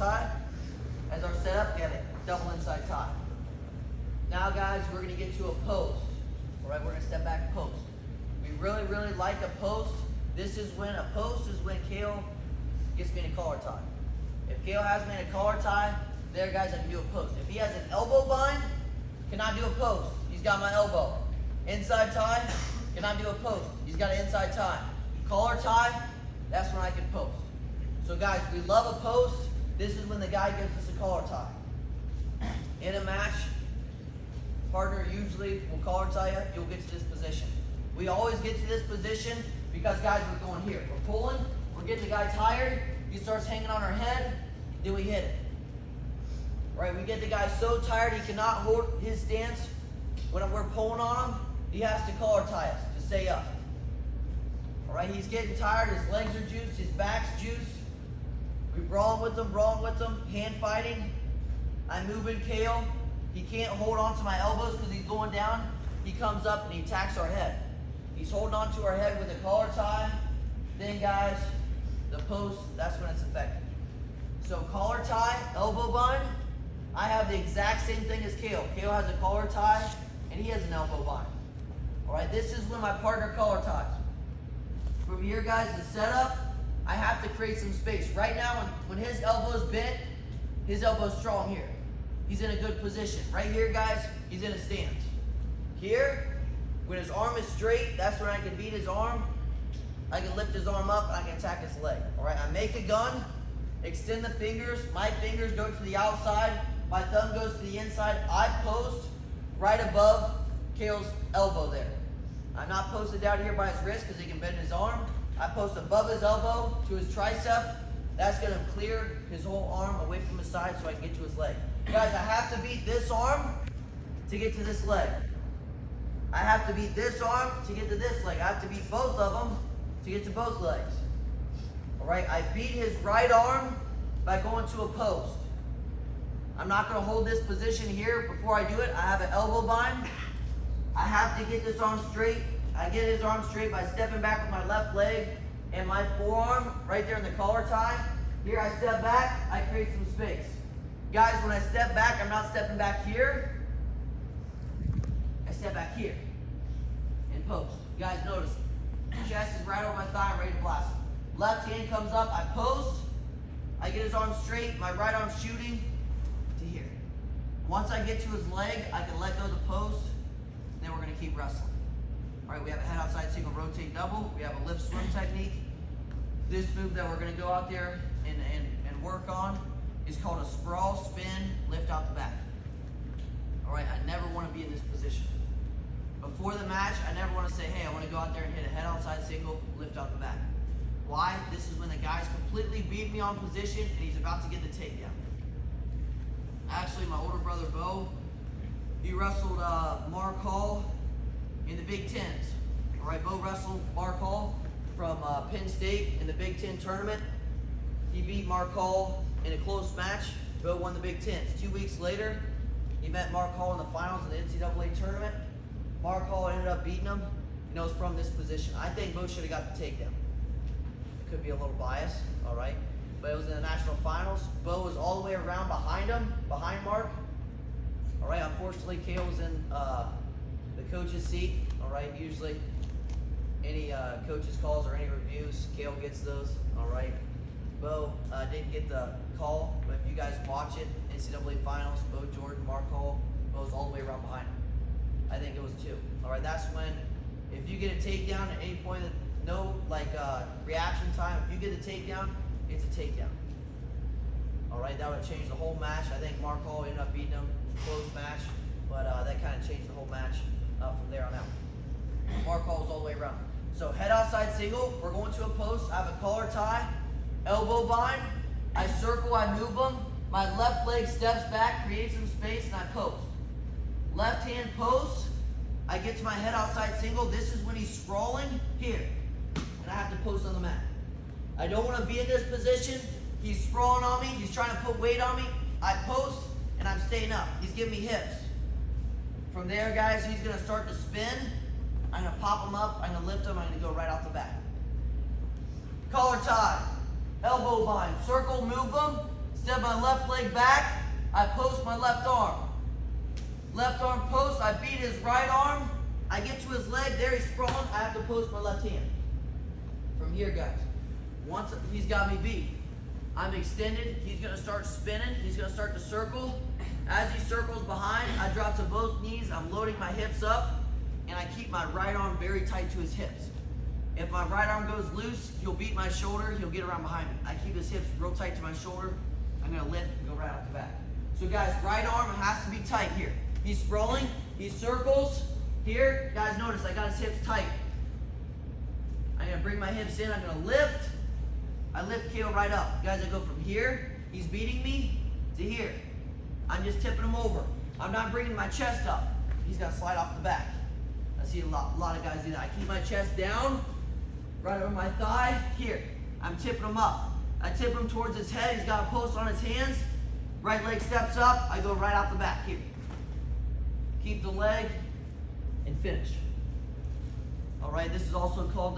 tie. As our setup, we have a double inside tie. Now guys, we're gonna get to a post. All right, we're gonna step back post. We really, really like a post. A post is when Kale gets me in a collar tie. If Kale has me in a collar tie, there guys, I can do a post. If he has an elbow bind, cannot do a post. He's got my elbow. Inside tie, cannot do a post. He's got an inside tie. Collar tie, that's when I can post. So guys, we love a post. This is when the guy gives us a collar tie. In a match, partner usually will collar tie you, you'll get to this position. We always get to this position because guys, we're going here. We're pulling, we're getting the guy tired, he starts hanging on our head, then we hit it. Right, we get the guy so tired he cannot hold his stance. When we're pulling on him, he has to collar tie us to stay up. All right, he's getting tired, his legs are juiced, his back's juiced. We brawling with him, hand fighting. I'm moving Kale. He can't hold on to my elbows because he's going down. He comes up and he attacks our head. He's holding on to our head with a collar tie. Then guys, the post, that's when it's effective. So collar tie, elbow bind. I have the exact same thing as Kale. Kale has a collar tie and he has an elbow bind. All right, this is when my partner collar ties. From here guys, the setup, I have to create some space. Right now, when his elbow's bent, his elbow's strong here. He's in a good position. Right here, guys, he's in a stance. Here, when his arm is straight, that's when I can beat his arm. I can lift his arm up, and I can attack his leg. All right, I make a gun, extend the fingers. My fingers go to the outside. My thumb goes to the inside. I post right above Kale's elbow there. I'm not posted down here by his wrist because he can bend his arm. I post above his elbow to his tricep. That's going to clear his whole arm away from his side so I can get to his leg. Guys, I have to beat this arm to get to this leg. I have to beat this arm to get to this leg. I have to beat both of them to get to both legs. All right, I beat his right arm by going to a post. I'm not going to hold this position here. Before I do it, I have an elbow bind. I have to get this arm straight. I get his arm straight by stepping back with my left leg and my forearm right there in the collar tie. Here I step back, I create some space. Guys, when I step back, I'm not stepping back here. I step back here and post. You guys notice, chest is right over my thigh, I'm ready to blast. Left hand comes up, I post. I get his arm straight, my right arm shooting to here. Once I get to his leg, I can let go of the post, then we're gonna keep wrestling. All right, we have a head outside single rotate double. We have a lift swim technique. This move that we're gonna go out there and work on is called a sprawl, spin, lift out the back. All right, I never wanna be in this position. Before the match, I never wanna say, hey, I wanna go out there and hit a head outside single, lift out the back. Why? This is when the guy's completely beat me on position and he's about to get the takedown. Actually, my older brother, Bo, he wrestled Mark Hall in the Big Tens. All right, Bo wrestled Mark Hall from Penn State in the Big Ten tournament. He beat Mark Hall in a close match. Bo won the Big Tens. 2 weeks later, he met Mark Hall in the finals of the NCAA tournament. Mark Hall ended up beating him, and it was from this position. I think Bo should have got the takedown. Could be a little biased, all right? But it was in the national finals. Bo was all the way around behind him, behind Mark. All right, unfortunately, Kale was in the coach's seat. All right, usually any coach's calls or any reviews, Kale gets those. All right, Bo didn't get the call, but if you guys watch it, NCAA finals, Bo Jordan, Mark Hall, Bo's all the way around behind him. I think it was 2. All right, that's when, if you get a takedown at any point, no reaction time. If you get a takedown, it's a takedown. All right, that would change the whole match. I think Mark Hall ended up beating him, close match, but that kind of changed the whole match from there on out. Mark Hall was all the way around. So head outside single, we're going to a post. I have a collar tie, elbow bind. I circle, I move them. My left leg steps back, creates some space, and I post. Left hand post, I get to my head outside single. This is when he's sprawling here, and I have to post on the mat. I don't want to be in this position. He's sprawling on me. He's trying to put weight on me. I post, and I'm staying up. He's giving me hips. From there, guys, he's going to start to spin. I'm going to pop him up. I'm going to lift him. I'm going to go right off the back. Collar tie, elbow bind, circle, move him. Step my left leg back. I post my left arm. Left arm post. I beat his right arm. I get to his leg. There he's sprawling. I have to post my left hand. From here, guys. Once he's got me beat, I'm extended. He's going to start spinning. He's going to start to circle. As he circles behind, I drop to both knees. I'm loading my hips up, and I keep my right arm very tight to his hips. If my right arm goes loose, he'll beat my shoulder. He'll get around behind me. I keep his hips real tight to my shoulder. I'm going to lift and go right off the back. So, guys, right arm has to be tight here. He's sprawling. He circles. Here, guys, notice I got his hips tight. I'm going to bring my hips in. I'm going to lift. I lift KO right up. Guys, I go from here. He's beating me to here. I'm just tipping him over. I'm not bringing my chest up. He's got to slide off the back. I see a lot of guys do that. I keep my chest down, right over my thigh. Here, I'm tipping him up. I tip him towards his head. He's got a post on his hands. Right leg steps up. I go right out the back here. Keep the leg and finish. All right, this is also called